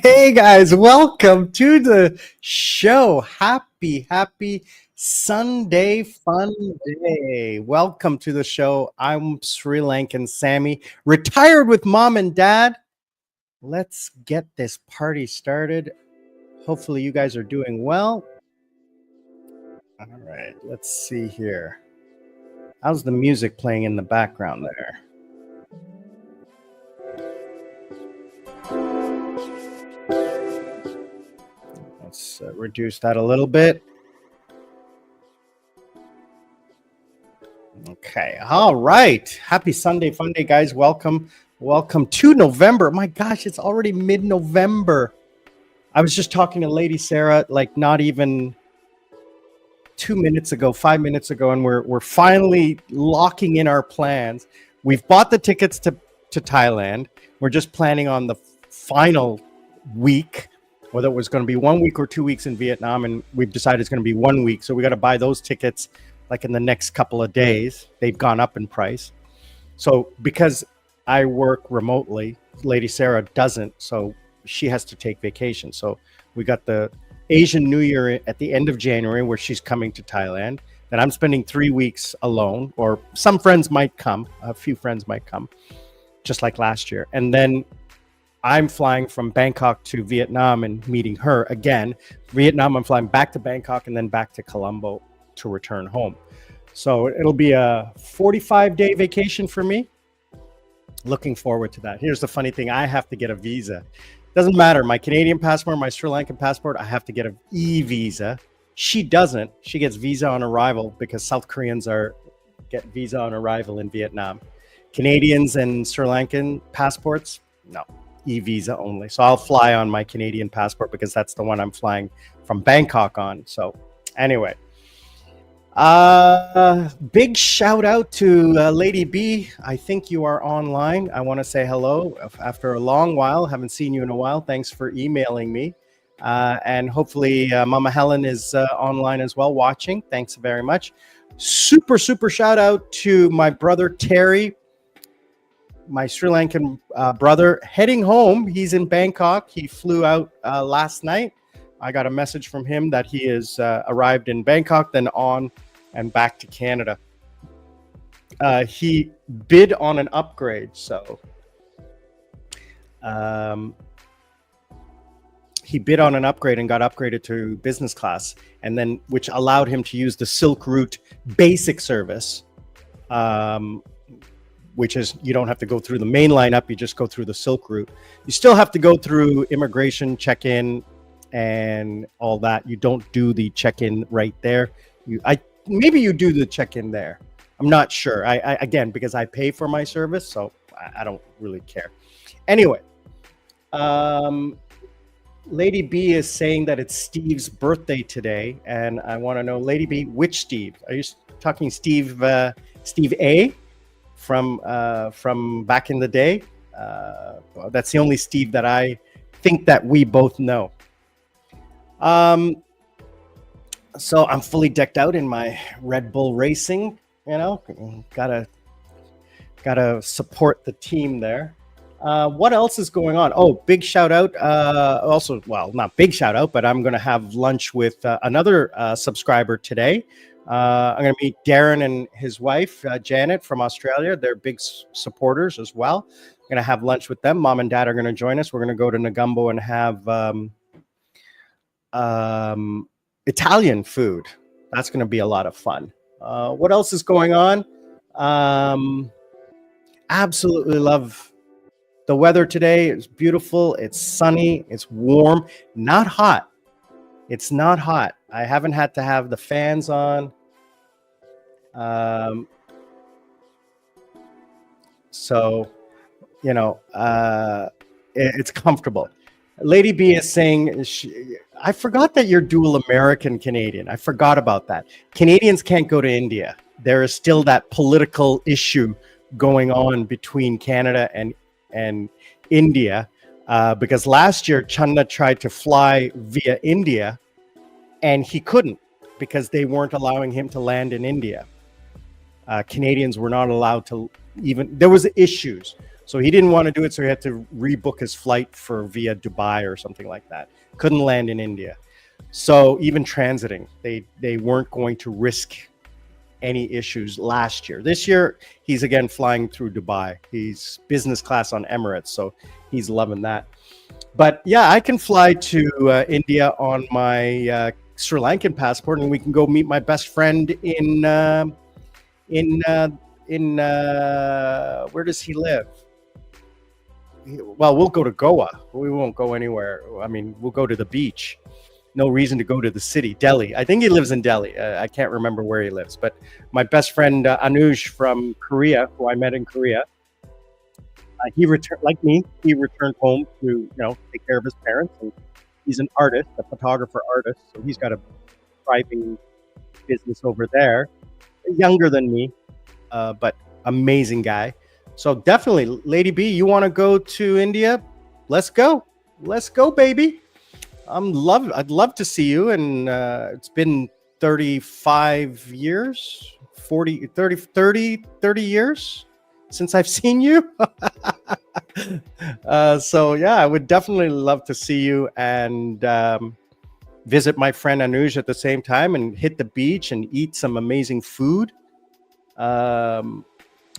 Hey guys, welcome to the show. Happy Sunday Funday. Welcome to the show. I'm Sri Lankan Sammy, retired with mom and dad. Let's get this party started. Hopefully, you guys are doing well. All right, let's see here. How's the music playing in the background there? Let's reduce that a little bit. Okay. All right. Happy Sunday Funday, guys. Welcome to November. My gosh, it's already mid-November. I was just talking to Lady Sarah, like not even 5 minutes ago, and we're finally locking in our plans. We've bought the tickets to Thailand. We're just planning on the final week, whether it was going to be 1 week or 2 weeks in Vietnam, and we've decided it's going to be 1 week. So we got to buy those tickets like in the next couple of days. They've gone up in price. So because I work remotely, Lady Sarah doesn't, so she has to take vacation. So we got the Asian New Year at the end of January where she's coming to Thailand. Then I'm spending 3 weeks alone, or some friends might come, a few friends might come, just like last year. And then I'm flying from Bangkok to Vietnam and meeting her again. Vietnam, I'm flying back to Bangkok and then back to Colombo to return home. So it'll be a 45-day vacation for me. Looking forward to that. Here's the funny thing. I have to get a visa. Doesn't matter. My Canadian passport, my Sri Lankan passport, I have to get an e-visa. She doesn't. She gets visa on arrival because South Koreans get visa on arrival in Vietnam. Canadians and Sri Lankan passports, no, e-visa only. So I'll fly on my Canadian passport because that's the one I'm flying from Bangkok on. So anyway. Big shout out to Lady B. I think you are online. I want to say hello after a long while. Haven't seen you in a while. Thanks for emailing me. And hopefully Mama Helen is online as well watching. Thanks very much. Super shout out to my brother Terry, my Sri Lankan brother, heading home. He's in Bangkok. He flew out last night. I got a message from him that he has arrived in Bangkok, then on and back to Canada. He bid on an upgrade, so he bid on an upgrade and got upgraded to business class, and then which allowed him to use the Silk Route basic service, which is you don't have to go through the main lineup, you just go through the Silk Route. You still have to go through immigration, check-in, and all that. You don't do the check-in right there. Maybe you do the check-in there. I'm not sure. I again, because I pay for my service, so I don't really care. Anyway, Lady B is saying that it's Steve's birthday today, and I want to know, Lady B, which Steve? Are you talking Steve A from back in the day? That's the only Steve that I think that we both know. So I'm fully decked out in my Red Bull Racing, gotta support the team there. What else is going on? Oh, big shout out. Also, well, not big shout out, but I'm going to have lunch with another subscriber today. I'm going to meet Darren and his wife, Janet from Australia. They're big supporters as well. I'm going to have lunch with them. Mom and dad are going to join us. We're going to go to Negumbo and have Italian food. That's going to be a lot of fun. What else is going on? Absolutely love the weather today. It's beautiful. It's sunny. It's warm. Not hot. It's not hot. I haven't had to have the fans on. So, it's comfortable. Lady B is saying, I forgot that you're dual American Canadian. I forgot about that. Canadians can't go to India. There is still that political issue going on between Canada and India, because last year Chanda tried to fly via India and he couldn't because they weren't allowing him to land in India. Canadians were not allowed to there was issues So he didn't want to do it, so he had to rebook his flight for via Dubai or something like that. Couldn't land in India. So even transiting, they weren't going to risk any issues last year. This year, he's again flying through Dubai. He's business class on Emirates, so he's loving that. But yeah, I can fly to India on my Sri Lankan passport, and we can go meet my best friend in where does he live? Well, we'll go to Goa. We won't go anywhere. I mean, we'll go to the beach. No reason to go to the city, Delhi. I think he lives in Delhi. I can't remember where he lives, but my best friend Anuj from Korea, who I met in Korea, he returned like me. He returned home to take care of his parents, and he's an artist, a photographer artist. So he's got a thriving business over there. Younger than me, but amazing guy. So definitely, Lady B, you want to go to India? Let's go. Let's go, baby. I'd love to see you. And it's been 35 years, 40, 30 years since I've seen you. So yeah, I would definitely love to see you and visit my friend Anuj at the same time and hit the beach and eat some amazing food.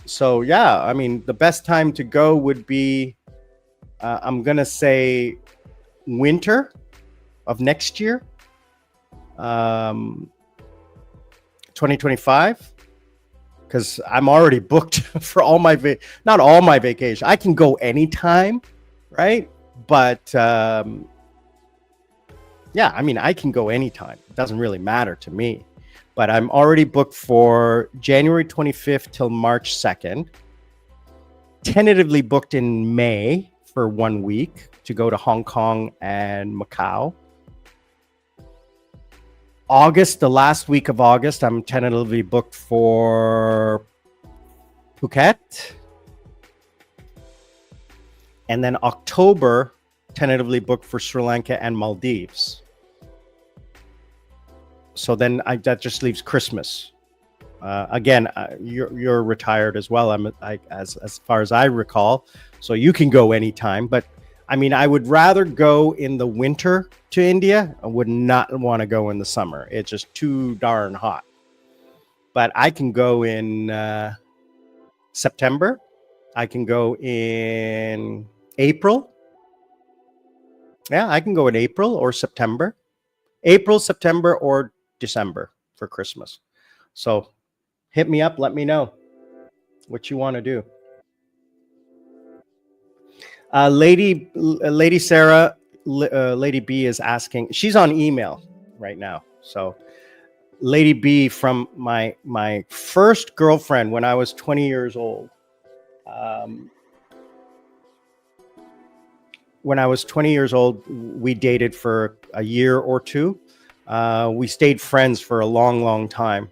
So yeah, I mean, the best time to go would be, I'm going to say winter of next year, 2025, because I'm already booked for all my, not all my vacation. I can go anytime, right? But yeah, I mean, I can go anytime. It doesn't really matter to me. But I'm already booked for January 25th till March 2nd. Tentatively booked in May for 1 week to go to Hong Kong and Macau. August, the last week of August, I'm tentatively booked for Phuket. And then October, tentatively booked for Sri Lanka and Maldives. So then that just leaves Christmas. Again, you're retired as well. As far as I recall, so you can go anytime. But I mean, I would rather go in the winter to India. I would not want to go in the summer. It's just too darn hot. But I can go in September. I can go in April. Yeah, I can go in April or September. April, September, or December for Christmas. So hit me up. Let me know what you want to do. Lady Sarah, Lady B is asking. She's on email right now. So Lady B, from my first girlfriend when I was 20 years old. When I was 20 years old, we dated for a year or two. We stayed friends for a long, long time.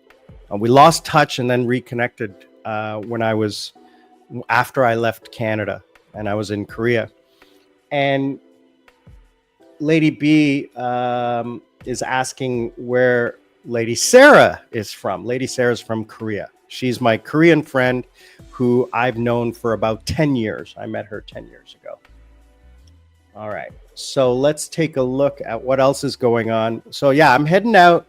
We lost touch and then reconnected after I left Canada and I was in Korea. And Lady B is asking where Lady Sarah is from. Lady Sarah's from Korea. She's my Korean friend who I've known for about 10 years. I met her 10 years ago. All right. So let's take a look at what else is going on. So yeah, I'm heading out.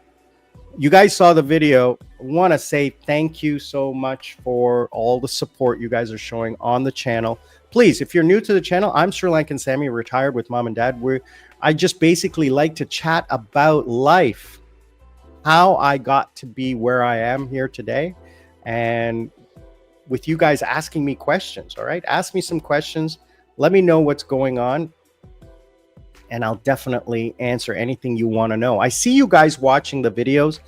You guys saw the video. I want to say thank you so much for all the support you guys are showing on the channel. Please, if you're new to the channel, I'm Sri Lankan Sammy, retired with mom and dad. I just basically like to chat about life, how I got to be where I am here today, and with you guys asking me questions. All right, ask me some questions. Let me know what's going on, and I'll definitely answer anything you want to know. I see you guys watching the videos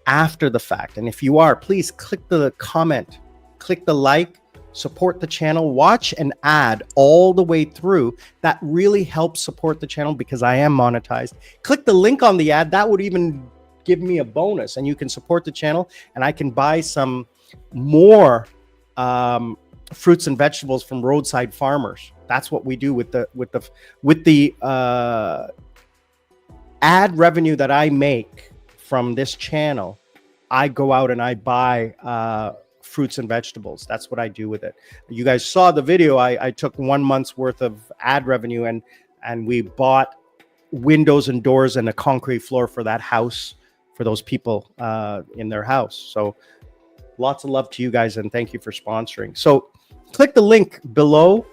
after the fact. And if you are, please click the comment, click the like, support the channel, watch an ad all the way through. That really helps support the channel because I am monetized. Click the link on the ad. That would even give me a bonus, and you can support the channel, and I can buy some more fruits and vegetables from roadside farmers. That's what we do with the ad revenue that I make from this channel. I go out and I buy fruits and vegetables. That's what I do with it. You guys saw the video. I took 1 month's worth of ad revenue and we bought windows and doors and a concrete floor for that house, for those people in their house. So lots of love to you guys, and thank you for sponsoring. So click the link below,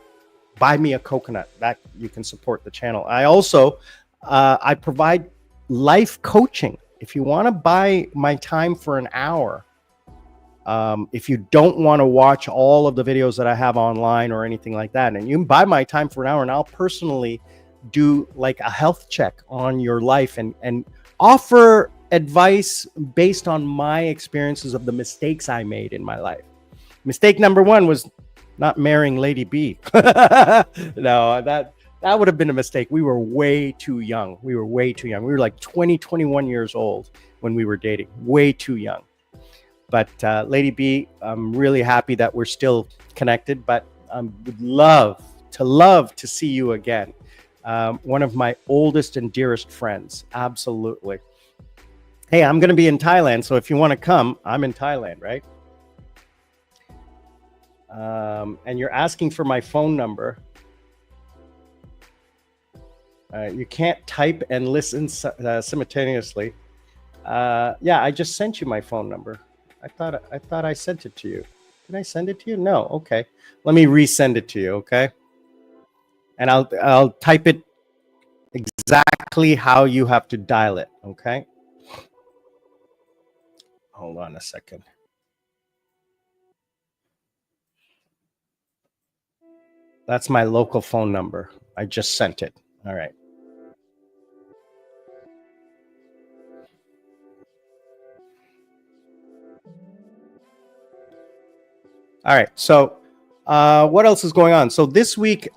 buy me a coconut, that you can support the channel. I also I provide life coaching. If you want to buy my time for an hour, if you don't want to watch all of the videos that I have online or anything like that, and you can buy my time for an hour, and I'll personally do like a health check on your life and offer advice based on my experiences of the mistakes I made in my life. Mistake number 1 was not marrying Lady B. No, that would have been a mistake. We were way too young. We were like 20, 21 years old when we were dating. Way too young. But Lady B, I'm really happy that we're still connected, but I would love to see you again. One of my oldest and dearest friends. Absolutely. Hey, I'm going to be in Thailand, so if you want to come, I'm in Thailand, right? And you're asking for my phone number. You can't type and listen simultaneously. Yeah, I just sent you my phone number. I thought I sent it to you. Did I send it to you? No. Okay. Let me resend it to you. Okay. And I'll type it exactly how you have to dial it. Okay. Hold on a second. That's my local phone number. I just sent it. All right. All right. So what else is going on? So this week,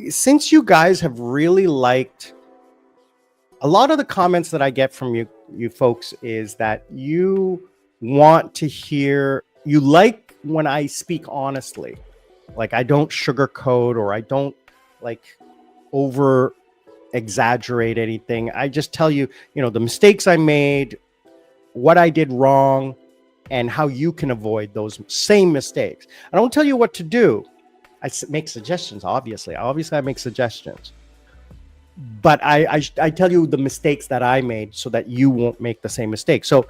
since you guys have really liked a lot of the comments that I get from you folks is that you want to hear, you like when I speak honestly. Like I don't sugarcoat or I don't like over exaggerate anything. I just tell you, the mistakes I made, what I did wrong, and how you can avoid those same mistakes. I don't tell you what to do. I make suggestions, obviously. I make suggestions. But I tell you the mistakes that I made so that you won't make the same mistake. So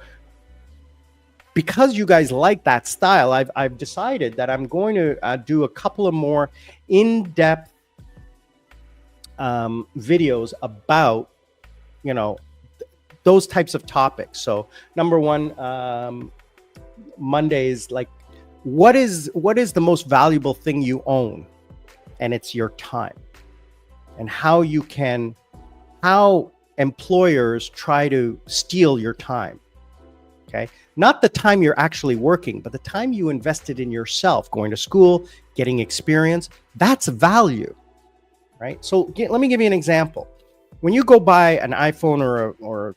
because you guys like that style, I've decided that I'm going to do a couple of more in-depth videos about, those types of topics. So number 1, Mondays, like what is the most valuable thing you own? And it's your time. And how employers try to steal your time. Okay. Not the time you're actually working, but the time you invested in yourself, going to school, getting experience. That's value, right? So let me give you an example. When you go buy an iPhone or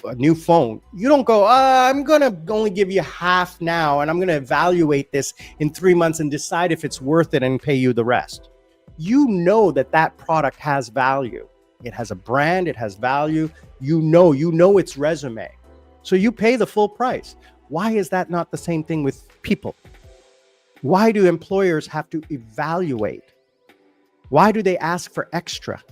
a new phone, you don't go, I'm going to only give you half now, and I'm going to evaluate this in 3 months and decide if it's worth it and pay you the rest. You know that product has value. It has a brand, it has value. You know its resume. So you pay the full price. Why is that not the same thing with people? Why do employers have to evaluate? Why do they ask for extra?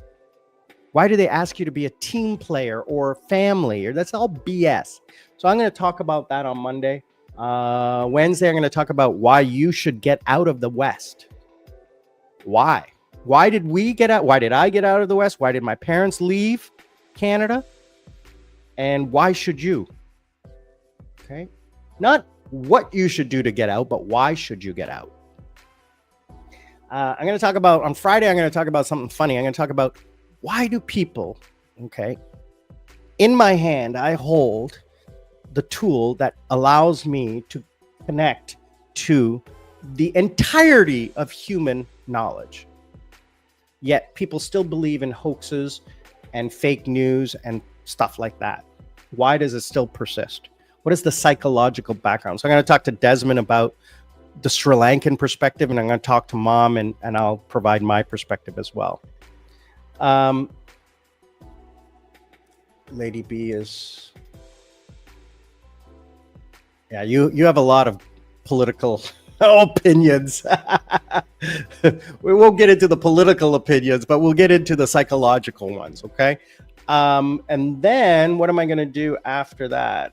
Why do they ask you to be a team player or family? Or that's all BS. So I'm going to talk about that on Monday. Wednesday, I'm going to talk about why you should get out of the West. Why? Why did we get out? Why did I get out of the West? Why did my parents leave Canada? And why should you? Okay. Not what you should do to get out, but why should you get out? I'm going to talk about, on Friday, I'm going to talk about something funny. I'm going to talk about why do people, okay, in my hand, I hold the tool that allows me to connect to the entirety of human knowledge. Yet people still believe in hoaxes and fake news and stuff like that. Why does it still persist? What is the psychological background? So I'm going to talk to Desmond about the Sri Lankan perspective, and I'm going to talk to Mom, and I'll provide my perspective as well. Lady B is... Yeah, you have a lot of political opinions. We won't get into the political opinions, but we'll get into the psychological ones, okay? And then what am I going to do after that?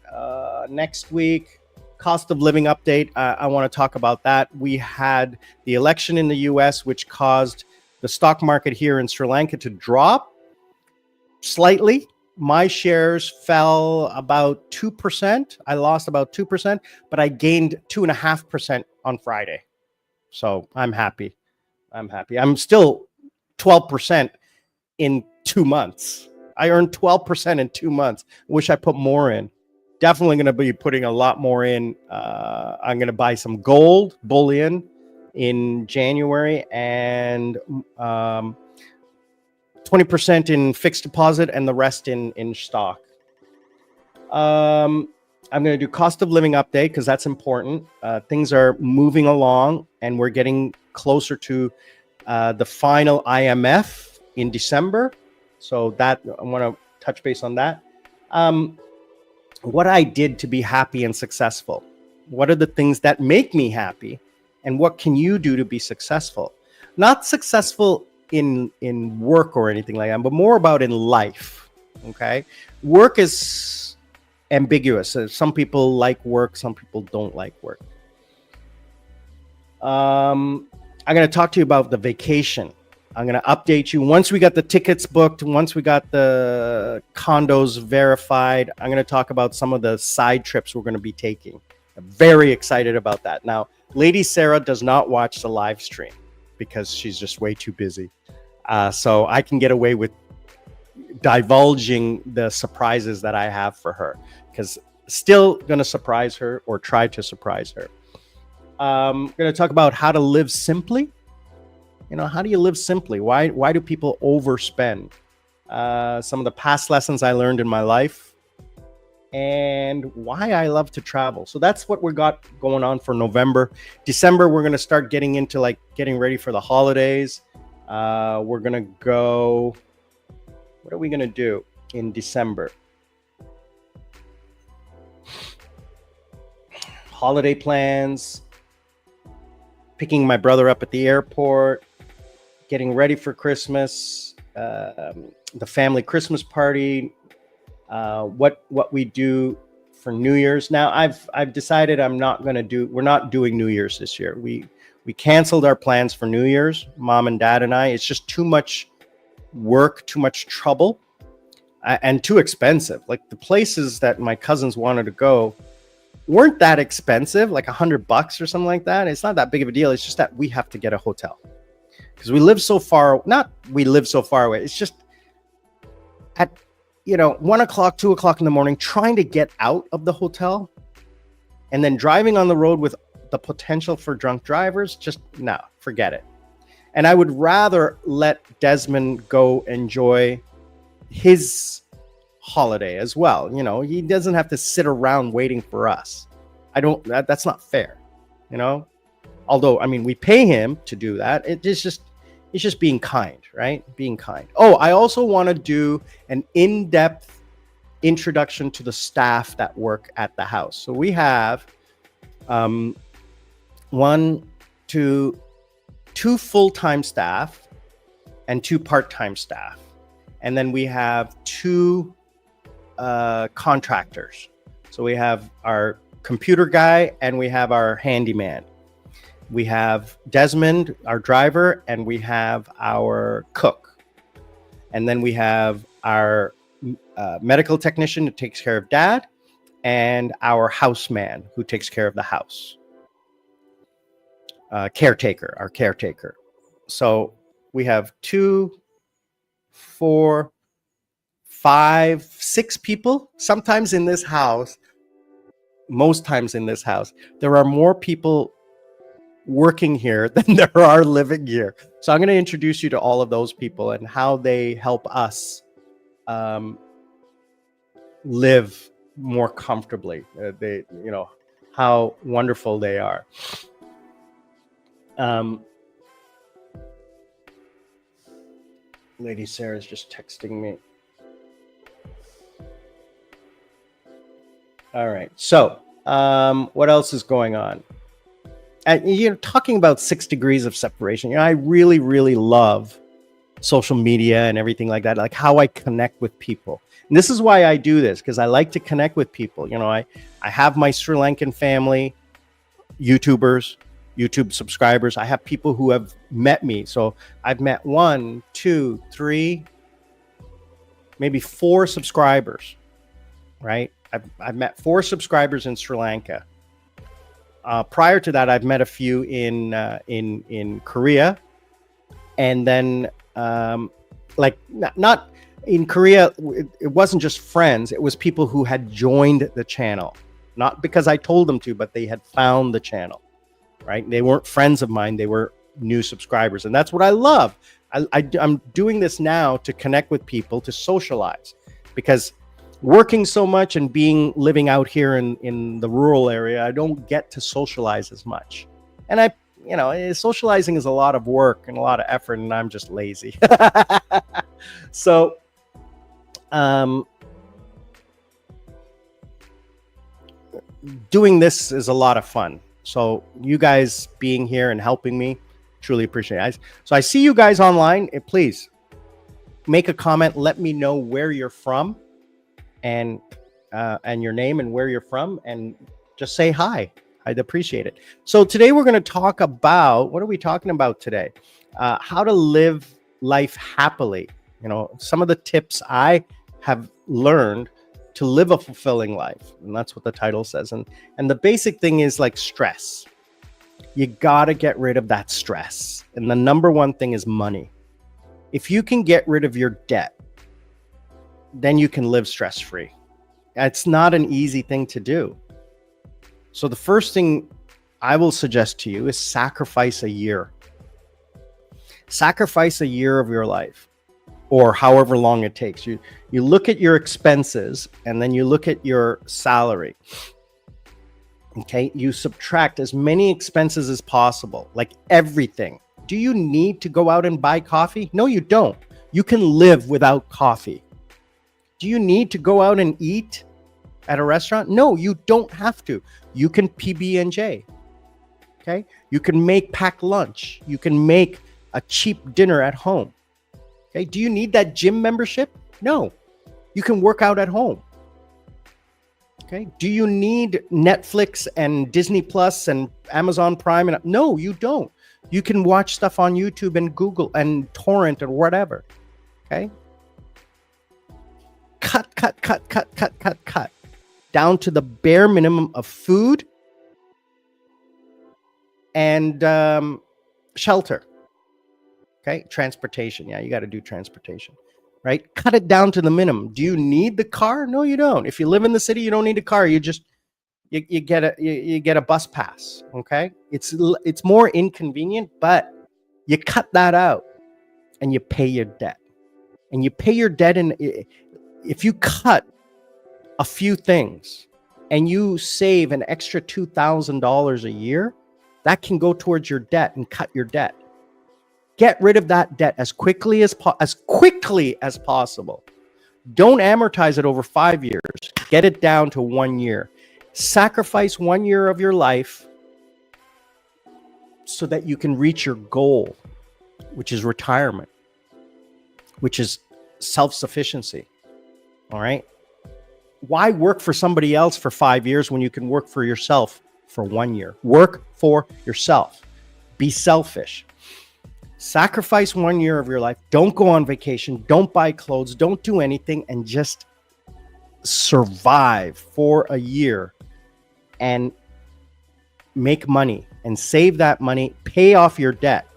Next week, cost of living update. I want to talk about that. We had the election in the US, which caused the stock market here in Sri Lanka to drop slightly. My shares fell about 2%. I lost about 2%, but I gained 2.5% on Friday. So I'm happy. I'm still 12% in 2 months. I earned 12% in 2 months. Wish I put more in. Definitely going to be putting a lot more in. I'm going to buy some gold bullion in January and 20% in fixed deposit and the rest in stock. I'm going to do cost of living update because that's important. Things are moving along and we're getting closer to the final IMF in December. So that I want to touch base on that. What I did to be happy and successful. What are the things that make me happy? And what can you do to be successful? Not successful in work or anything like that, but more about in life. Okay. Work is ambiguous. Some people like work, some people don't like work. I'm going to talk to you about the vacation. I'm going to update you once we got the tickets booked, once we got the condos verified. I'm going to talk about some of the side trips we're going to be taking. I'm very excited about that. Now, Lady Sarah does not watch the live stream because she's just way too busy. So I can get away with divulging the surprises that I have for her because still going to surprise her or try to surprise her. I'm going to talk about how to live simply. You know, how do you live simply? Why do people overspend? Some of the past lessons I learned in my life and why I love to travel. So that's what we got going on for November. December, we're going to start getting into like getting ready for the holidays. We're going to go, what are we going to do in December? Holiday plans, picking my brother up at the airport, getting ready for Christmas, the family Christmas party, what we do for New Year's. Now I've decided we're not doing New Year's this year. We canceled our plans for New Year's, Mom and Dad and I. It's just too much work, too much trouble, and too expensive. Like the places that my cousins wanted to go weren't that expensive, like $100 or something like that. It's not that big of a deal. It's just that we have to get a hotel because we live so far. We live so far away. It's just at 1 o'clock, 2 o'clock in the morning, trying to get out of the hotel and then driving on the road with the potential for drunk drivers. Just no, forget it. And I would rather let Desmond go enjoy his holiday as well. He doesn't have to sit around waiting for us. That's not fair, although, I mean, we pay him to do that. It's just being kind, right? Being kind. Oh, I also want to do an in-depth introduction to the staff that work at the house. So we have two full-time staff and 2 part-time staff. And then we have 2 contractors. So we have our computer guy and we have our handyman. We have Desmond, our driver, and we have our cook. And then we have our medical technician who takes care of Dad and our houseman who takes care of the house. Our caretaker. So we have 2, 4, 5, 6 people. Sometimes in this house, most times in this house, there are more people working here than there are living here. So I'm going to introduce you to all of those people and how they help us live more comfortably. How wonderful they are. Lady Sarah's just texting me. All right. So, what else is going on? And talking about 6 degrees of separation, I really, really love social media and everything like that, like how I connect with people. And this is why I do this, because I like to connect with people. I have my Sri Lankan family, YouTubers, YouTube subscribers. I have people who have met me. So I've met 1, 2, 3, maybe 4 subscribers, right? I've met 4 subscribers in Sri Lanka. Prior to that, I've met a few in Korea, and then like not in Korea, it wasn't just friends. It was people who had joined the channel, not because I told them to, but they had found the channel, right? They weren't friends of mine. They were new subscribers. And that's what I love. I'm doing this now to connect with people, to socialize, because working so much and living out here in the rural area, I don't get to socialize as much. And socializing is a lot of work and a lot of effort, and I'm just lazy. So, doing this is a lot of fun. So you guys being here and helping me, truly appreciate it. So I see you guys online. Please make a comment. Let me know where you're from, and your name and where you're from, and just say hi. I'd appreciate it. So today we're going to talk about, what are we talking about today? How to live life happily. Some of the tips I have learned to live a fulfilling life. And that's what the title says. And the basic thing is like stress. You got to get rid of that stress. And the number one thing is money. If you can get rid of your debt, then you can live stress-free. It's not an easy thing to do. So the first thing I will suggest to you is sacrifice a year. Sacrifice a year of your life, or however long it takes. You look at your expenses, and then you look at your salary. Okay, you subtract as many expenses as possible, like everything. Do you need to go out and buy coffee? No, you don't. You can live without coffee. Do you need to go out and eat at a restaurant? No, you don't have to. You can PB&J. Okay, you can pack lunch. You can make a cheap dinner at home. Okay, do you need that gym membership? No, you can work out at home. Okay, do you need Netflix and Disney Plus and Amazon Prime? No, you don't. You can watch stuff on YouTube and Google and torrent or whatever. Okay, cut down to the bare minimum of food and shelter. Okay, transportation. Yeah, you got to do transportation, right? Cut it down to the minimum. Do you need the car? No, you don't. If you live in the city, you don't need a car. You just you get a bus pass. Okay, it's more inconvenient, but you cut that out and you pay your debt. And you pay your debt, and if you cut a few things and you save an extra $2,000 a year, that can go towards your debt and cut your debt. Get rid of that debt as quickly as possible. Don't amortize it over 5 years. Get it down to 1 year. Sacrifice 1 year of your life so that you can reach your goal, which is retirement, which is self-sufficiency. All right? Why work for somebody else for 5 years when you can work for yourself for 1 year? Work for yourself. Be selfish. Sacrifice 1 year of your life. Don't go on vacation. Don't buy clothes. Don't do anything, and just survive for a year and make money and save that money. Pay off your debt.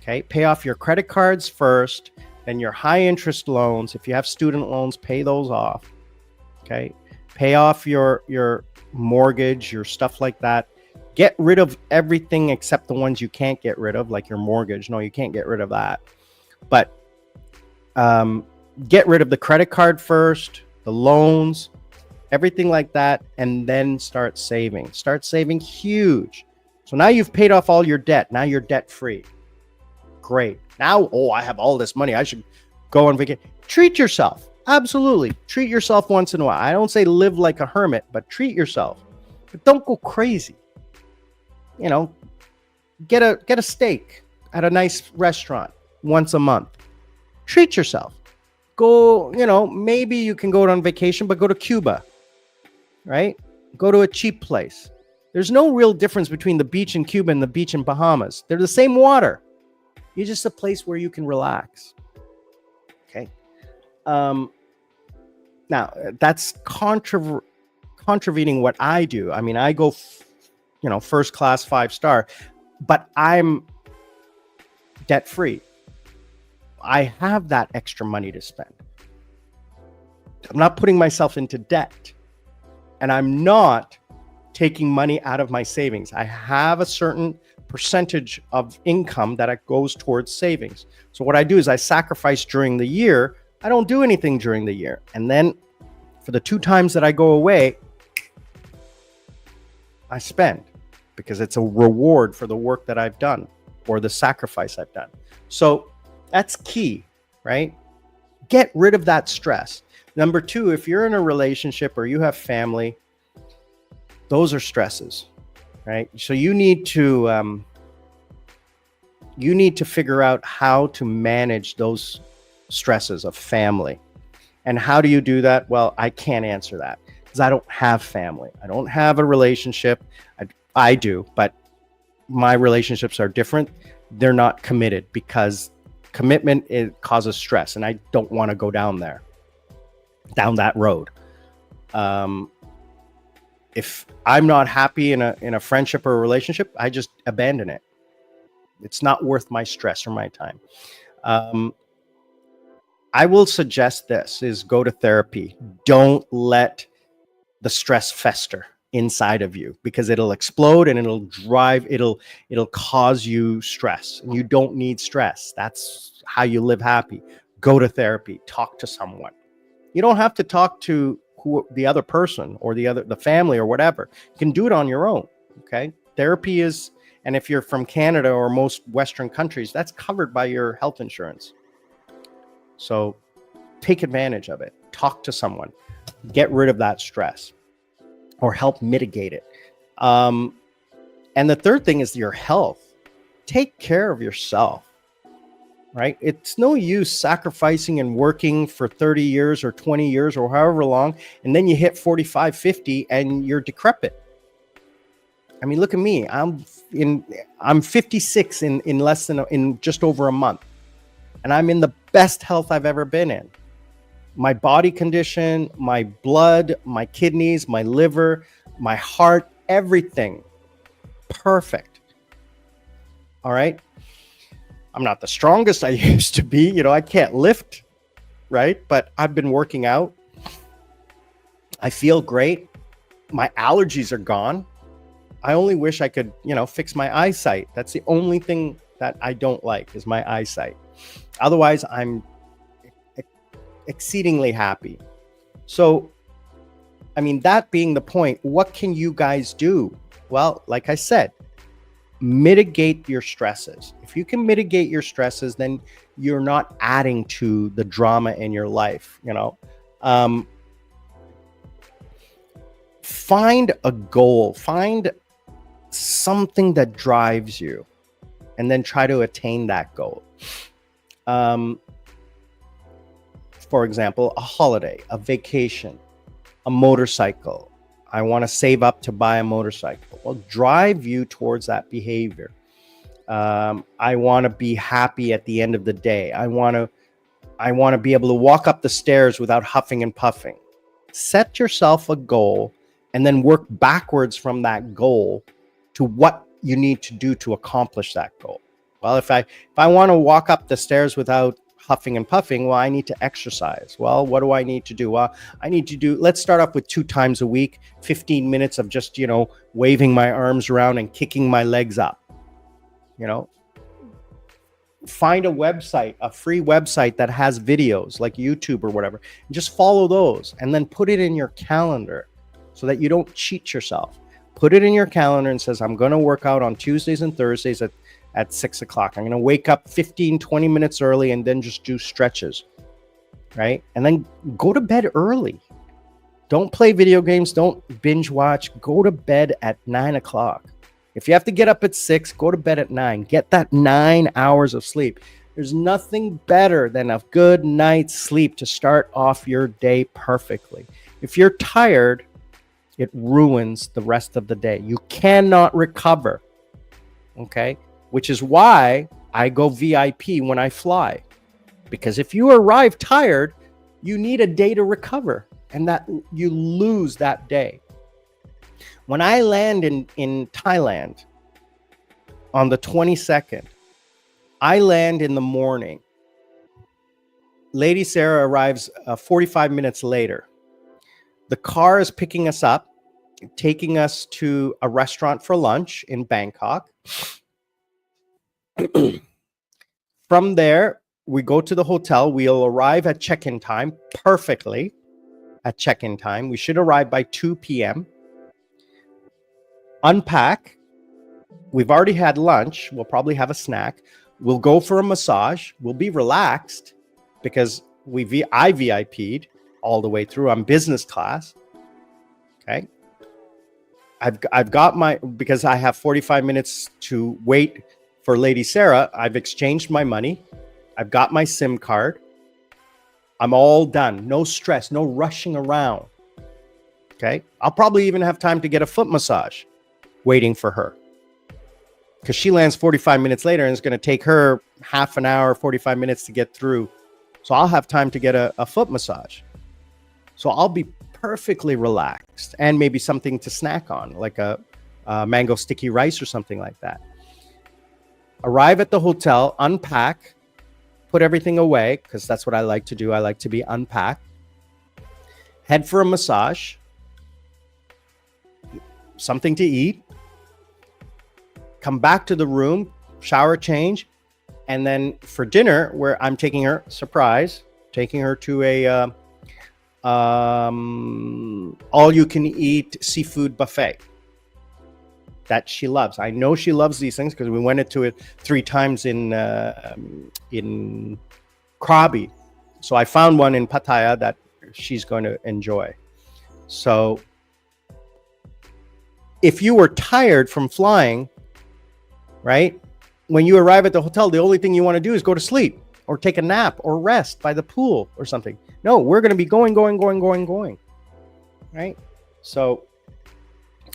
Okay, pay off your credit cards first, then your high interest loans. If you have student loans, pay those off. Okay, pay off your mortgage, your stuff like that. Get rid of everything except the ones you can't get rid of, like your mortgage. No, you can't get rid of that. But get rid of the credit card first, the loans, everything like that, and then start saving. Start saving huge. So now you've paid off all your debt. Now you're debt free. Great. Now, I have all this money. I should go on vacation. Treat yourself. Absolutely. Treat yourself once in a while. I don't say live like a hermit, but treat yourself. But don't go crazy. You know, get a steak at a nice restaurant once a month. Treat yourself. Go, maybe you can go on vacation, but go to Cuba, right? Go to a cheap place. There's no real difference between the beach in Cuba and the beach in Bahamas. They're the same water. It's just a place where you can relax. Okay. Now that's contravening what I do. I mean, I go, first class 5-star, but I'm debt free. I have that extra money to spend. I'm not putting myself into debt, and I'm not taking money out of my savings. I have a certain percentage of income that goes towards savings. So what I do is I sacrifice during the year. I don't do anything during the year. And then for the 2 times that I go away, I spend, because it's a reward for the work that I've done or the sacrifice I've done. So that's key, right? Get rid of that stress. Number 2, if you're in a relationship or you have family, those are stresses, right? So you need to figure out how to manage those stresses of family. And how do you do that? Well, I can't answer that because I don't have family. I don't have a relationship. I do, but my relationships are different. They're not committed, because commitment, it causes stress, and I don't want to go down that road. If I'm not happy in a friendship or a relationship, I just abandon it. It's not worth my stress or my time. I will suggest this is go to therapy. Don't let the stress fester inside of you, because it'll explode and it'll cause you stress, and you don't need stress. That's how you live happy. Go to therapy, talk to someone. You don't have to talk to the other person or the family or whatever. You can do it on your own. Okay. Therapy is, and if you're from Canada or most Western countries, that's covered by your health insurance. So take advantage of it. Talk to someone. Get rid of that stress or help mitigate it. And the third thing is your health. Take care of yourself, right? It's no use sacrificing and working for 30 years or 20 years or however long, and then you hit 45, 50 and you're decrepit. I mean, look at me. I'm 56 in just over a month, and I'm in the best health I've ever been in. My body condition, my blood, my kidneys, my liver, my heart, everything perfect. All right. I'm not the strongest I used to be. I can't lift, right? But I've been working out. I feel great. My allergies are gone. I only wish I could, fix my eyesight. That's the only thing that I don't like, is my eyesight. Otherwise, I'm exceedingly happy. So, I mean, that being the point, what can you guys do? Well, like I said, mitigate your stresses. If you can mitigate your stresses, then you're not adding to the drama in your life. Find a goal, find something that drives you, and then try to attain that goal. For example, a holiday, a vacation, a motorcycle. I want to save up to buy a motorcycle. Well, drive you towards that behavior. I want to be happy at the end of the day. I want to be able to walk up the stairs without huffing and puffing. Set yourself a goal and then work backwards from that goal to what you need to do to accomplish that goal. Well, if I want to walk up the stairs without huffing and puffing, well, I need to exercise. Well, what do I need to do? Well, let's start off with 2 times a week, 15 minutes of just, waving my arms around and kicking my legs up. Find a website, a free website that has videos like YouTube or whatever, and just follow those, and then put it in your calendar so that you don't cheat yourself. Put it in your calendar and says, I'm going to work out on Tuesdays and Thursdays at 6 o'clock. I'm going to wake up 15, 20 minutes early and then just do stretches, right? And then go to bed early. Don't play video games. Don't binge watch. Go to bed at 9 o'clock. If you have to get up at 6, go to bed at 9. Get that 9 hours of sleep. There's nothing better than a good night's sleep to start off your day perfectly. If you're tired, it ruins the rest of the day. You cannot recover. Okay? Which is why I go VIP when I fly. Because if you arrive tired, you need a day to recover, and that you lose that day. When I land in Thailand on the 22nd, I land in the morning. Lady Sarah arrives 45 minutes later. The car is picking us up, taking us to a restaurant for lunch in Bangkok. From there, we go to the hotel. We'll arrive at check-in time perfectly. At check-in time, we should arrive by 2 p.m. Unpack. We've already had lunch. We'll probably have a snack. We'll go for a massage. We'll be relaxed because I VIP'd all the way through. I'm business class. Okay. I've got because I have 45 minutes to wait for Lady Sarah. I've exchanged my money. I've got my SIM card. I'm all done. No stress, no rushing around. Okay. I'll probably even have time to get a foot massage waiting for her, because she lands 45 minutes later and it's going to take her half an hour, 45 minutes to get through. So I'll have time to get a foot massage. So I'll be perfectly relaxed, and maybe something to snack on, like a mango sticky rice or something like that. Arrive at the hotel, unpack, put everything away, because that's what I like to do. I like to be unpacked. Head for a massage, something to eat. Come back to the room, shower, change, and then for dinner, where I'm taking her, taking her to a all-you-can-eat seafood buffet that she loves. I know she loves these things because we went into it 3 times in Krabi. So I found one in Pattaya that she's going to enjoy. So if you were tired from flying, right, when you arrive at the hotel, the only thing you want to do is go to sleep or take a nap or rest by the pool or something. No, we're going to be going, right? So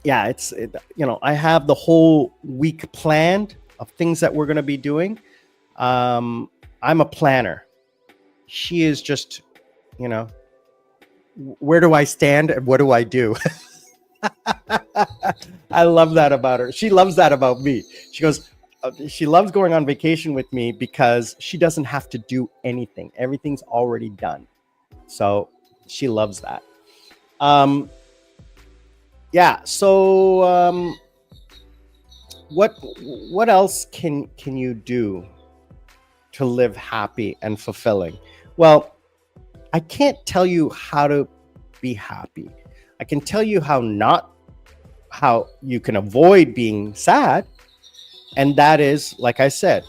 yeah, I have the whole week planned of things that we're going to be doing. I'm a planner. She is just, where do I stand and what do I do? I love that about her. She loves that about me. She goes, she loves going on vacation with me because she doesn't have to do anything. Everything's already done. So she loves that. Yeah. So what else can you do to live happy and fulfilling? Well, I can't tell you how to be happy. I can tell you how you can avoid being sad. And that is, like I said,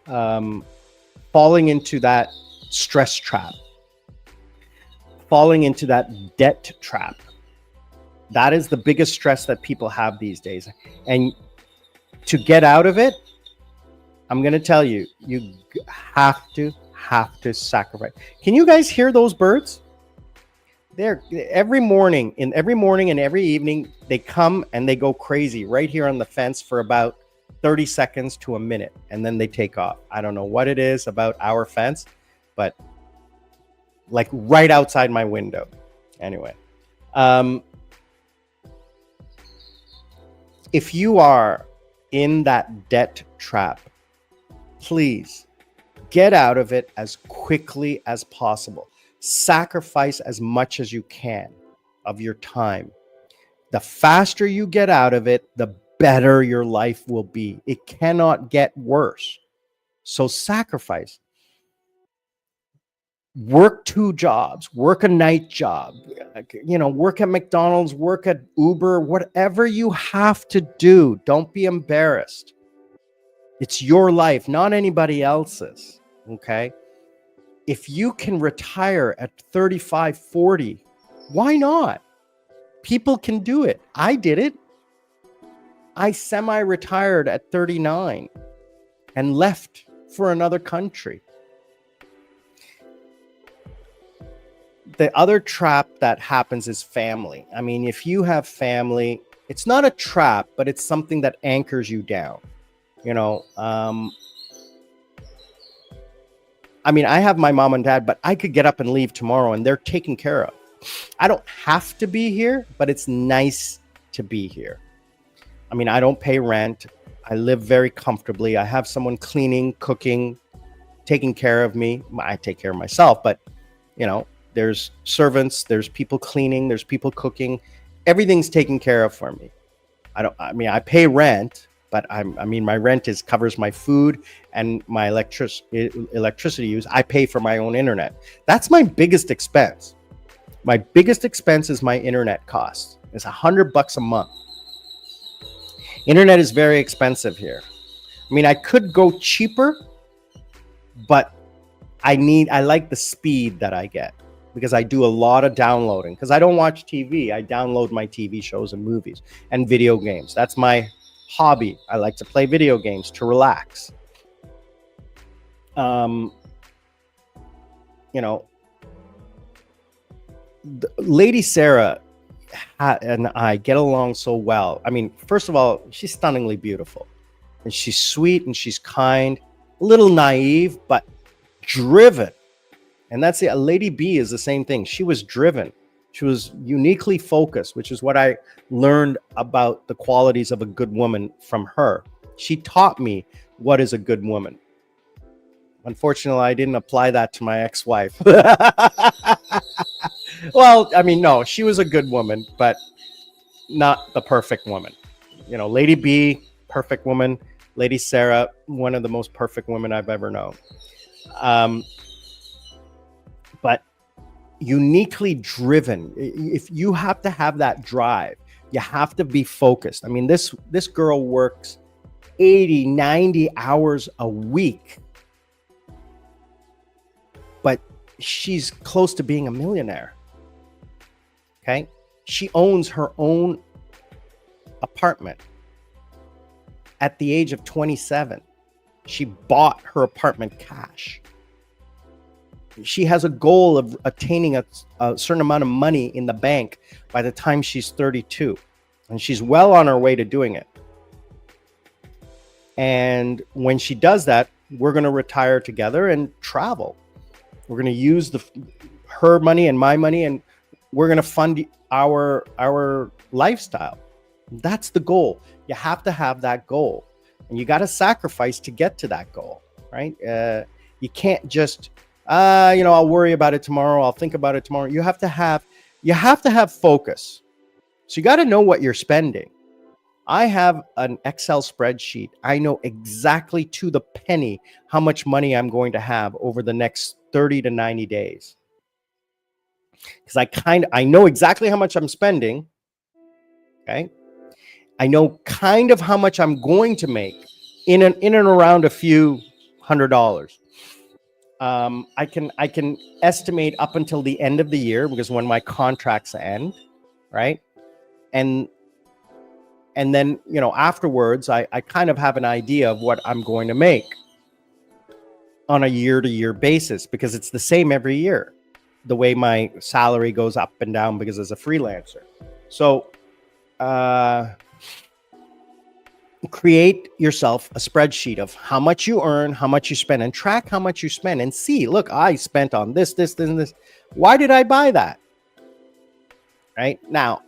falling into that stress trap, falling into that debt trap. That is the biggest stress that people have these days. And to get out of it, I'm going to tell you, you have to sacrifice. Can you guys hear those birds? They're every morning and every evening, they come and they go crazy right here on the fence for about 30 seconds to a minute, and then they take off. I don't know what it is about our fence, but like right outside my window. Anyway, if you are in that debt trap, please get out of it as quickly as possible. Sacrifice as much as you can of your time. The faster you get out of it, the better your life will be. It cannot get worse. So sacrifice. Work 2 jobs, work a night job, work at McDonald's, work at Uber, whatever you have to do. Don't be embarrassed. It's your life, not anybody else's. Okay. If you can retire at 35, 40, why not? People can do it. I did it. I semi-retired at 39 and left for another country. The other trap that happens is family. I mean, if you have family, it's not a trap, but it's something that anchors you down. You know, I mean, I have my mom and dad, but I could get up and leave tomorrow and they're taken care of. I don't have to be here, but it's nice to be here. I mean, I don't pay rent. I live very comfortably. I have someone cleaning, cooking, taking care of me. I take care of myself, but you know, there's servants, there's people cleaning, there's people cooking. Everything's taken care of for me. I mean, I pay rent, but I mean, my rent covers my food and my electricity use. I pay for my own internet. That's my biggest expense. My biggest expense is my internet costs. It's $100 a month. Internet is very expensive here. I mean, I could go cheaper, but I like the speed that I get because I do a lot of downloading because I don't watch TV. I download my TV shows and movies and video games. That's my hobby. I like to play video games to relax. You know, Lady Sarah and I get along so well. I mean, first of all, she's stunningly beautiful and she's sweet and she's kind, a little naive, but driven. And that's it. Lady B is the same thing. She was driven. She was uniquely focused, which is what I learned about the qualities of a good woman from her. She taught me what is a good woman. Unfortunately, I didn't apply that to my ex-wife. Well, I mean, no, she was a good woman, but not the perfect woman. You know, Lady B, perfect woman. Lady Sarah, one of the most perfect women I've ever known. But uniquely driven. If you have to have that drive, you have to be focused. I mean, this girl works 80, 90 hours a week, but she's close to being a millionaire. Okay. She owns her own apartment at the age of 27. She bought her apartment cash. She has a goal of attaining a certain amount of money in the bank by the time she's 32. And she's well on her way to doing it. And when she does that, we're going to retire together and travel. We're going to use her money and my money, and we're going to fund our lifestyle. That's the goal. You have to have that goal. And you got to sacrifice to get to that goal, right? You can't just... you know, I'll worry about it tomorrow. I'll think about it tomorrow. You have to have focus. So you got to know what you're spending. I have an Excel spreadsheet. I know exactly to the penny how much money I'm going to have over the next 30 to 90 days. Because I know exactly how much I'm spending. Okay. I know kind of how much I'm going to make in and around a few $100. I can estimate up until the end of the year because when my contracts end, right? And then, you know, afterwards, I kind of have an idea of what I'm going to make on a year-to-year basis because it's the same every year, the way my salary goes up and down because as a freelancer. So create yourself a spreadsheet of how much you earn, how much you spend, and track how much you spend and see, look, I spent on this, and this. Why did I buy that? Right now,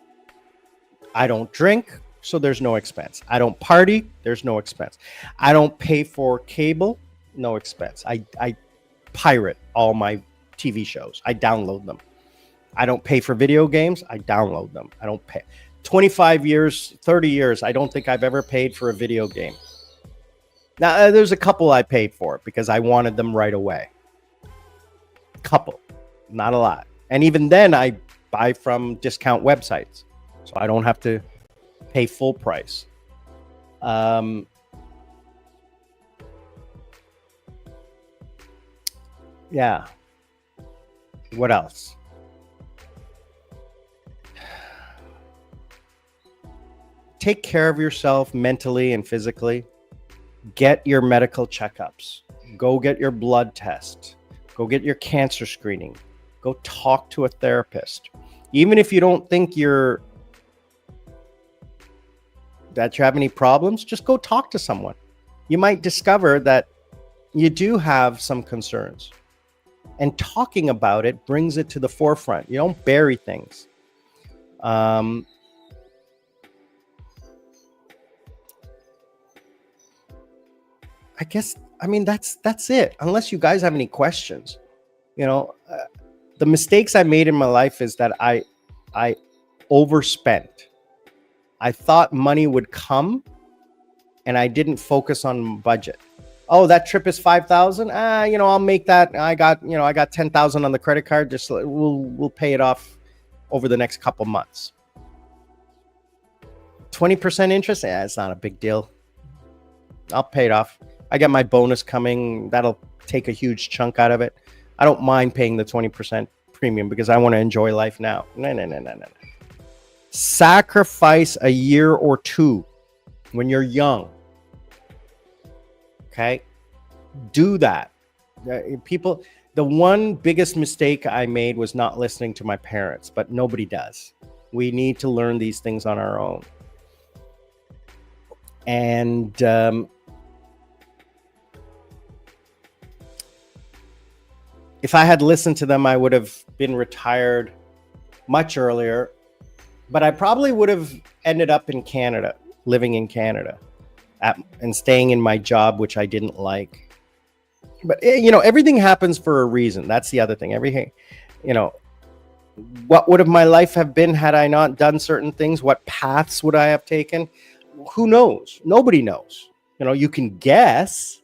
I don't drink, so there's no expense. I don't party, there's no expense. I don't pay for cable, no expense. I pirate all my TV shows. I download them. I don't pay for video games. I download them. I don't pay. 25 years, 30 years, I don't think I've ever paid for a video game. Now, there's a couple I paid for because I wanted them right away. Couple, not a lot. And even then, I buy from discount websites, so I don't have to pay full price. Yeah. What else? take care of yourself mentally and physically. Get your medical checkups. Go get your blood test. Go get your cancer screening. Go talk to a therapist. Even if you don't think that you have any problems, just go talk to someone. You might discover that you do have some concerns. And talking about it brings it to the forefront. You don't bury things. I guess, that's it. Unless you guys have any questions. The mistakes I made in my life is that I overspent. I thought money would come and I didn't focus on budget. Oh, that trip is 5,000. I'll make that. I got 10,000 on the credit card. Just we'll pay it off over the next couple months. 20% interest. It's not a big deal. I'll pay it off. I got my bonus coming. That'll take a huge chunk out of it. I don't mind paying the 20% premium because I want to enjoy life now. No. Sacrifice a year or two when you're young. Okay, do that. The one biggest mistake I made was not listening to my parents, but nobody does. We need to learn these things on our own. And if I had listened to them, I would have been retired much earlier, but I probably would have ended up in Canada, living in Canada. And staying in my job, which I didn't like. But, everything happens for a reason. That's the other thing. What would have my life have been had I not done certain things? What paths would I have taken? Who knows? Nobody knows. You can guess.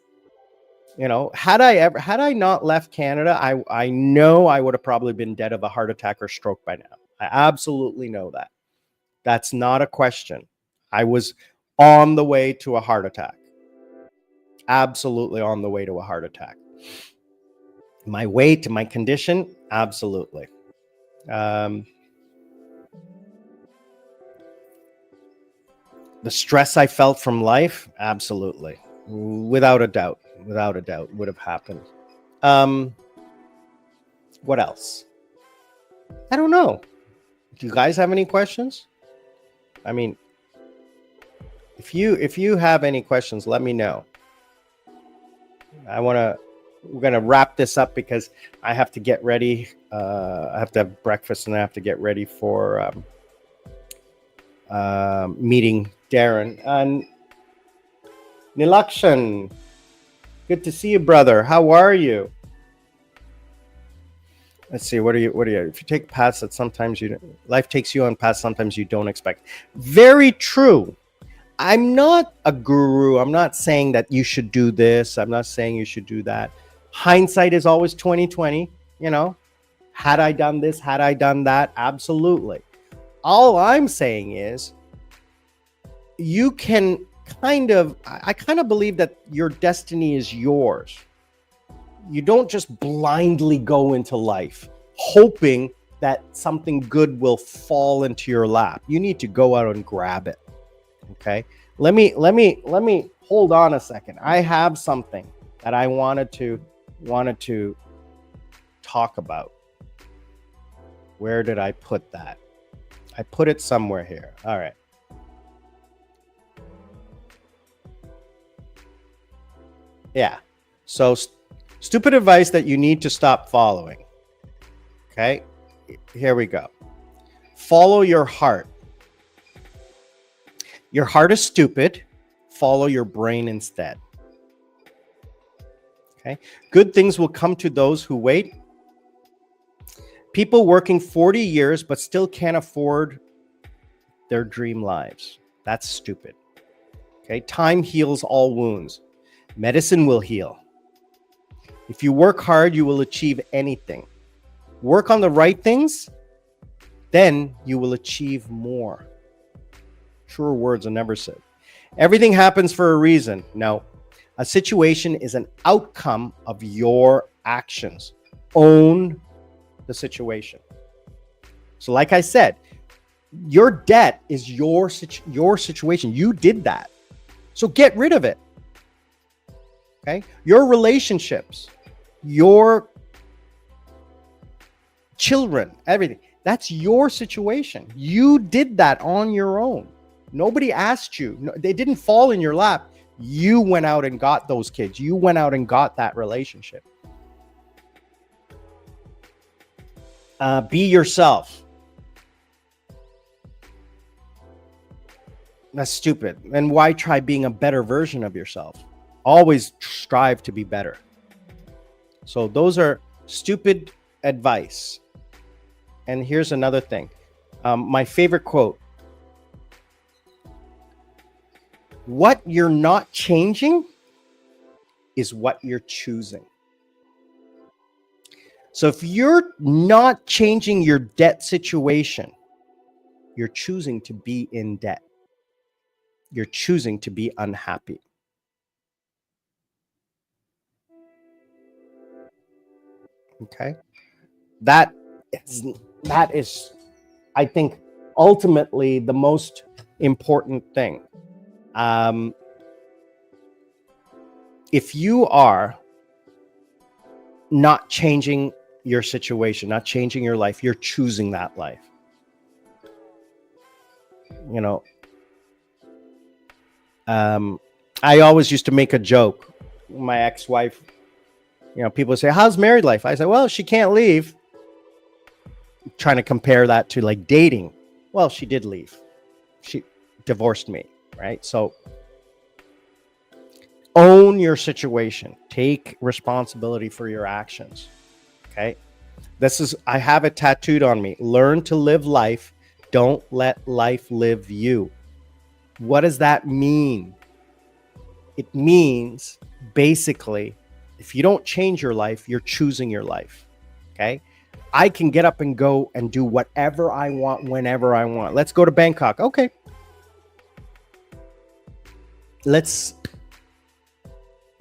Had I not left Canada, I know I would have probably been dead of a heart attack or stroke by now. I absolutely know that. That's not a question. I was on the way to a heart attack. Absolutely on the way to a heart attack. My weight, my condition, absolutely. The stress I felt from life, absolutely. Without a doubt would have happened. What else? I don't know. Do you guys have any questions? If you have any questions, let me know. We're going to wrap this up because I have to get ready. I have to have breakfast and I have to get ready for meeting Darren. And Nilakshan, good to see you, brother. How are you? Let's see. What are you? If you take paths that sometimes life takes you on paths sometimes you don't expect. Very true. I'm not a guru. I'm not saying that you should do this. I'm not saying you should do that. Hindsight is always 20/20. Had I done this, had I done that? Absolutely. All I'm saying is you can I kind of believe that your destiny is yours. You don't just blindly go into life hoping that something good will fall into your lap. You need to go out and grab it. Okay. Let me hold on a second. I have something that I wanted to talk about. Where did I put that? I put it somewhere here. All right. Yeah. So stupid advice that you need to stop following. Okay. Here we go. Follow your heart. Your heart is stupid. Follow your brain instead. Okay. Good things will come to those who wait. People working 40 years but still can't afford their dream lives. That's stupid. Okay. Time heals all wounds. Medicine will heal. If you work hard, you will achieve anything. Work on the right things, then you will achieve more. Truer words are never said. Everything happens for a reason. No, a situation is an outcome of your actions. Own the situation. So like I said, Your debt is your situation. You did that. So get rid of it. Okay? Your relationships, your children, everything. That's your situation. You did that on your own. Nobody asked you. No, they didn't fall in your lap. You went out and got those kids. You went out and got that relationship. Be yourself. That's stupid. And why try being a better version of yourself? Always strive to be better. So those are stupid advice. And here's another thing. My favorite quote. What you're not changing is what you're choosing. So if you're not changing your debt situation, you're choosing to be in debt. You're choosing to be unhappy. Okay? That is, I think, ultimately the most important thing. If you are not changing your situation, not changing your life, you're choosing that life. You know, I always used to make a joke. My ex-wife, people say, how's married life? I say, well, she can't leave. Trying to compare that to like dating. Well, she did leave. She divorced me, right? So own your situation. Take responsibility for your actions. Okay? I have it tattooed on me. Learn to live life. Don't let life live you. What does that mean? It means basically, if you don't change your life, you're choosing your life. Okay? I can get up and go and do whatever I want, whenever I want. Let's go to Bangkok. Okay. Let's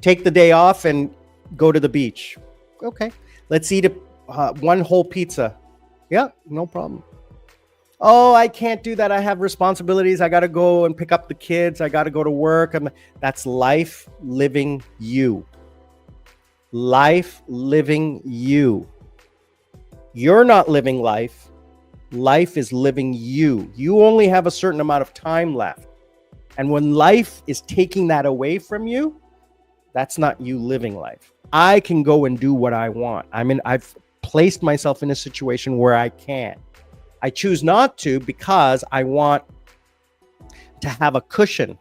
take the day off and go to the beach. Okay. Let's eat one whole pizza. Yeah, no problem. Oh, I can't do that. I have responsibilities. I got to go and pick up the kids. I got to go to work. That's life living you. Life living you. You're not living life. Life is living you. You only have a certain amount of time left. And when life is taking that away from you, that's not you living life. I can go and do what I want. I've placed myself in a situation where I can. I choose not to because I want to have a cushion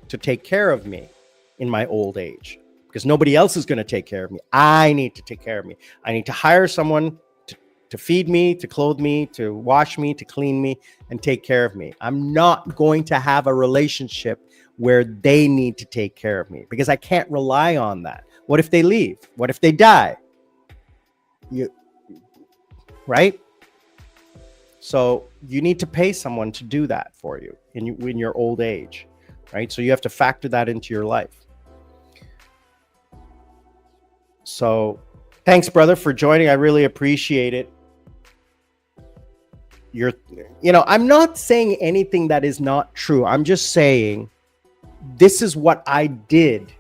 to take care of me in my old age, because nobody else is going to take care of me. I need to take care of me. I need to hire someone to feed me, to clothe me, to wash me, to clean me, and take care of me. I'm not going to have a relationship where they need to take care of me, because I can't rely on that. What if they leave? What if they die? Right? So you need to pay someone to do that for you in your old age, right? So you have to factor that into your life. So thanks, brother, for joining. I really appreciate it. I'm not saying anything that is not true. I'm just saying this is what I did.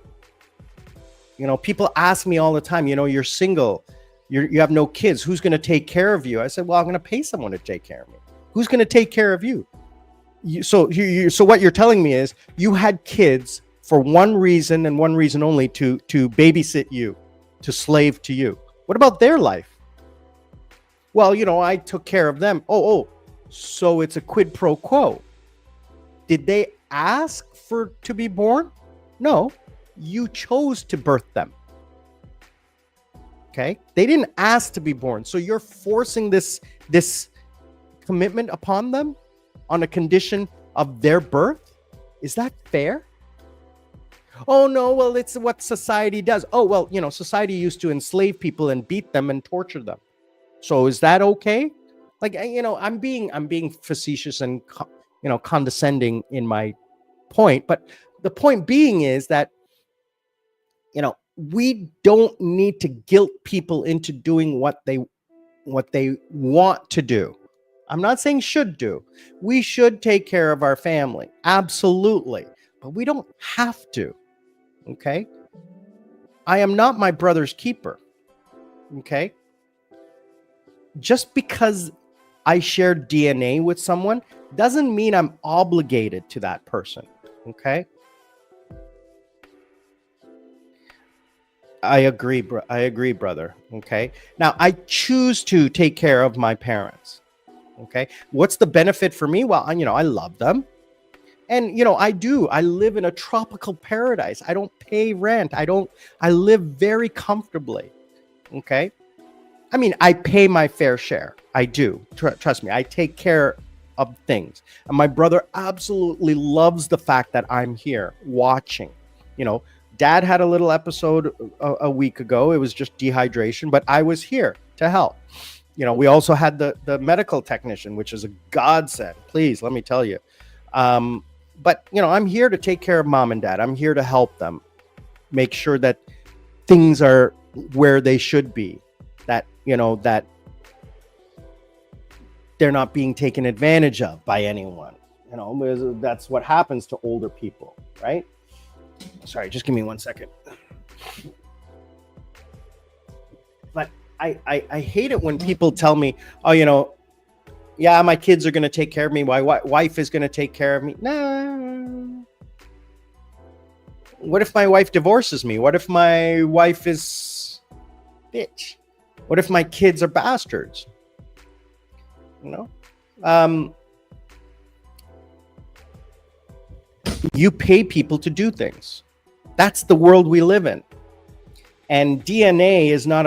People ask me all the time, you're single, you have no kids, who's going to take care of you? I said, well, I'm going to pay someone to take care of me. Who's going to take care of you? So what you're telling me is you had kids for one reason and one reason only, to babysit you, to slave to you. What about their life? Well, I took care of them. Oh, so it's a quid pro quo. Did they ask to be born? No, you chose to birth them. Okay? They didn't ask to be born. So you're forcing this commitment upon them on a condition of their birth? Is that fair? Oh, no, well, it's what society does. Oh, well, society used to enslave people and beat them and torture them. So is that okay? Like, I'm being facetious and, condescending in my point. But the point being is that, we don't need to guilt people into doing what they want to do. I'm not saying should do. We should take care of our family. Absolutely. But we don't have to. Okay. I am not my brother's keeper. Okay. Just because I share DNA with someone doesn't mean I'm obligated to that person. Okay. I agree, brother. Okay. Now I choose to take care of my parents. Okay. What's the benefit for me? Well, I love them. And I live in a tropical paradise. I don't pay rent. I live very comfortably. Okay. I mean, I pay my fair share. I do. Trust me. I take care of things. And my brother absolutely loves the fact that I'm here watching. Dad had a little episode a week ago. It was just dehydration, but I was here to help. We also had the medical technician, which is a godsend. Please, let me tell you. But I'm here to take care of mom and dad. I'm here to help them, make sure that things are where they should be, that that they're not being taken advantage of by anyone. That's what happens to older people, right? Sorry, just give me 1 second. But I hate it when people tell me, oh, yeah, my kids are going to take care of me. My wife is going to take care of me. Nah. What if my wife divorces me? What if my wife is bitch? What if my kids are bastards? You pay people to do things. That's the world we live in. And DNA is not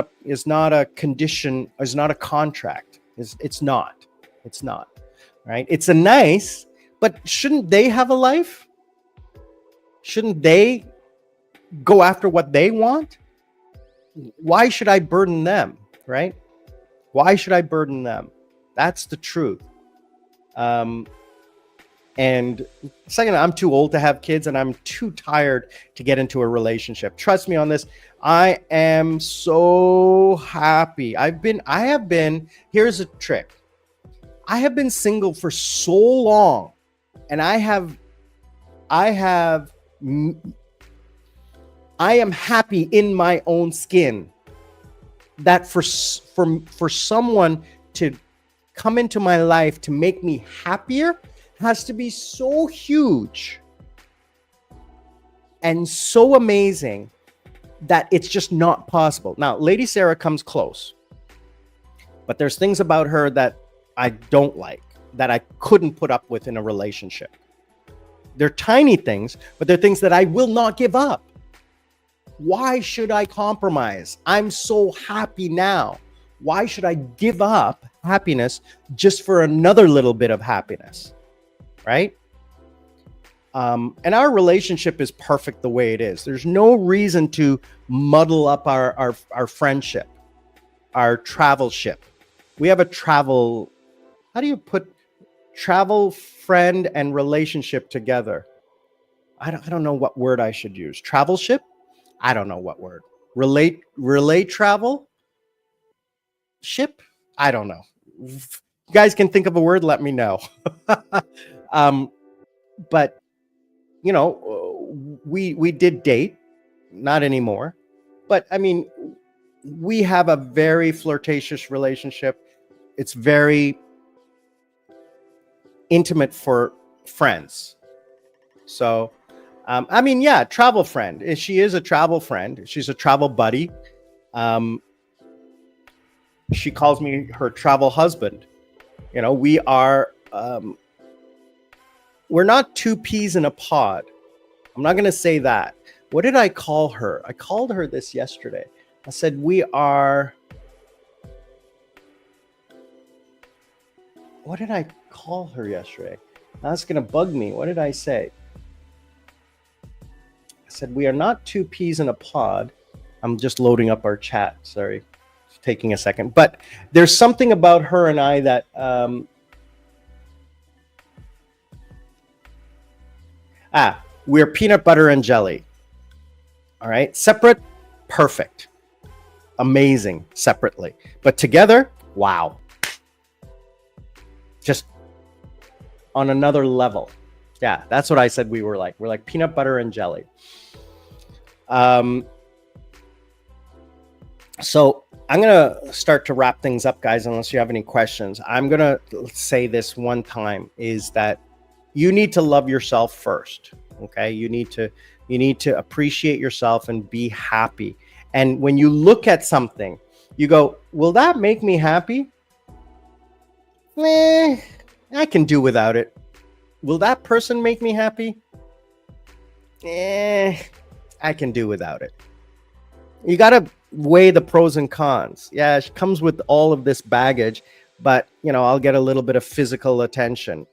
a condition, is not a contract. It's not. It's not, right? It's a nice, but shouldn't they have a life? Shouldn't they go after what they want? Why should I burden them, right? Why should I burden them? That's the truth. And second, I'm too old to have kids and I'm too tired to get into a relationship. Trust me on this. I am so happy. I have been, here's a trick. I have been single for so long, and I am happy in my own skin. That for someone to come into my life to make me happier has to be so huge and so amazing that it's just not possible. Now, Lady Sarah comes close, but there's things about her that I don't like, that I couldn't put up with in a relationship. They're tiny things, but they're things that I will not give up. Why should I compromise? I'm so happy now. Why should I give up happiness just for another little bit of happiness? Right? And our relationship is perfect the way it is. There's no reason to muddle up our friendship, our travel ship. We have a travel, how do you put travel, friend, and relationship together? I don't know what word I should use. Travel ship? I don't know what word. Relay travel? Ship? I don't know. If you guys can think of a word, let me know. But we did date, not anymore. But I mean, we have a very flirtatious relationship. It's very intimate for friends. So, I mean, yeah, travel friend. She is a travel friend. She's a travel buddy. She calls me her travel husband. We are, we're not two peas in a pod. I'm not going to say that. What did I call her? I called her this yesterday. I said, we are, what did I call her yesterday? That's going to bug me. What did I say? I said, we are not two peas in a pod. I'm just loading up our chat. Sorry. It's taking a second. But there's something about her and I that, we're peanut butter and jelly. All right. Separate, perfect. Amazing separately. But together, wow. just on another level. Yeah, that's what I said we were like. We're like peanut butter and jelly. So I'm going to start to wrap things up, guys, unless you have any questions. I'm going to say this one time, is that you need to love yourself first. Okay. You need to appreciate yourself and be happy. And when you look at something, you go, will that make me happy? I can do without it. Will that person make me happy? I can do without it. You got to weigh the pros and cons. Yeah, it comes with all of this baggage, but I'll get a little bit of physical attention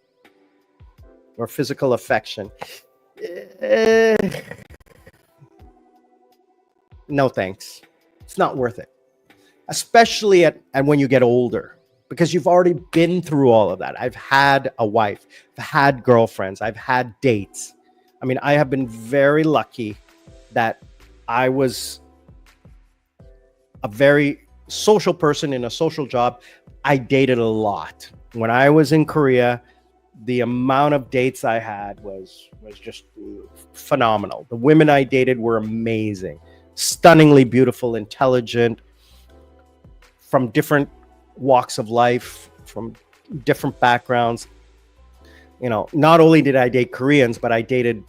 or physical affection. No thanks. It's not worth it. Especially at when you get older, because you've already been through all of that. I've had a wife, I've had girlfriends, I've had dates. I mean, I have been very lucky that I was a very social person in a social job. I dated a lot. When I was in Korea, the amount of dates I had was just phenomenal. The women I dated were amazing, stunningly beautiful, intelligent, from different walks of life, from different backgrounds. Not only did I date Koreans, but I dated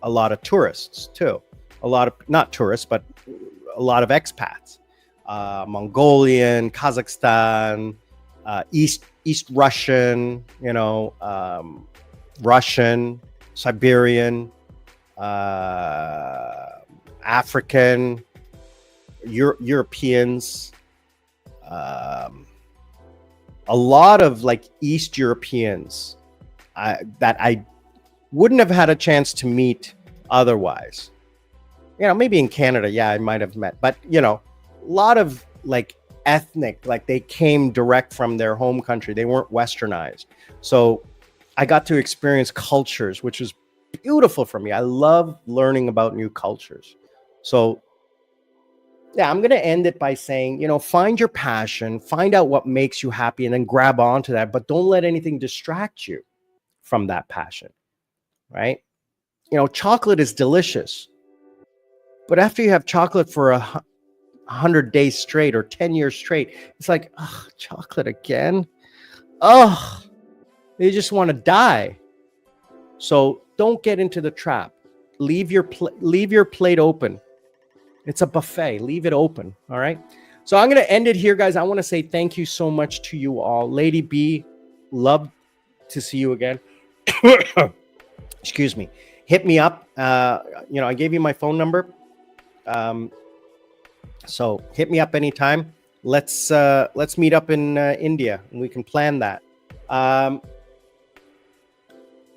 a lot of tourists too. A lot of, not tourists, but a lot of expats. Mongolian, Kazakhstan, East Russian, Russian, Siberian, African, Europeans, a lot of like East Europeans that I wouldn't have had a chance to meet otherwise. Maybe in Canada, yeah, I might have met, but a lot of like ethnic, like they came direct from their home country. They weren't westernized. So I got to experience cultures, which was beautiful for me. I love learning about new cultures. So yeah, I'm going to end it by saying, find your passion, find out what makes you happy, and then grab onto that. But don't let anything distract you from that passion, right? Chocolate is delicious. But after you have chocolate for 100 days straight or 10 years straight, it's like, oh, chocolate again. Oh, you just want to die. So don't get into the trap. Leave your plate open. It's a buffet. Leave it open. All right. So I'm going to end it here, guys. I want to say thank you so much to you all. Lady B, love to see you again. Excuse me. Hit me up. I gave you my phone number. So hit me up anytime. Let's meet up in India and we can plan that.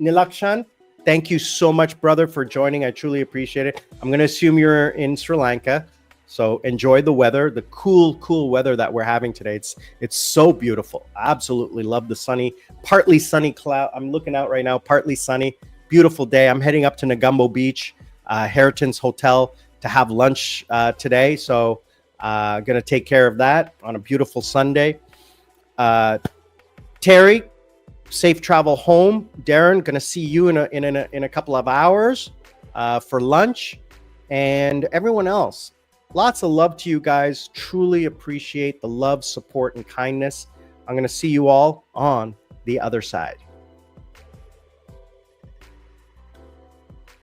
Nilakshan, thank you so much, brother, for joining. I truly appreciate it. I'm going to assume you're in Sri Lanka. So enjoy the weather, the cool weather that we're having today. It's so beautiful. Absolutely love the partly sunny cloud. I'm looking out right now, partly sunny, beautiful day. I'm heading up to Negumbo Beach, Harriton's Hotel, to have lunch today. So going to take care of that on a beautiful Sunday. Terry, safe travel home. Darren, going to see you in a couple of hours for lunch. And everyone else, lots of love to you guys. Truly appreciate the love, support, and kindness. I'm going to see you all on the other side.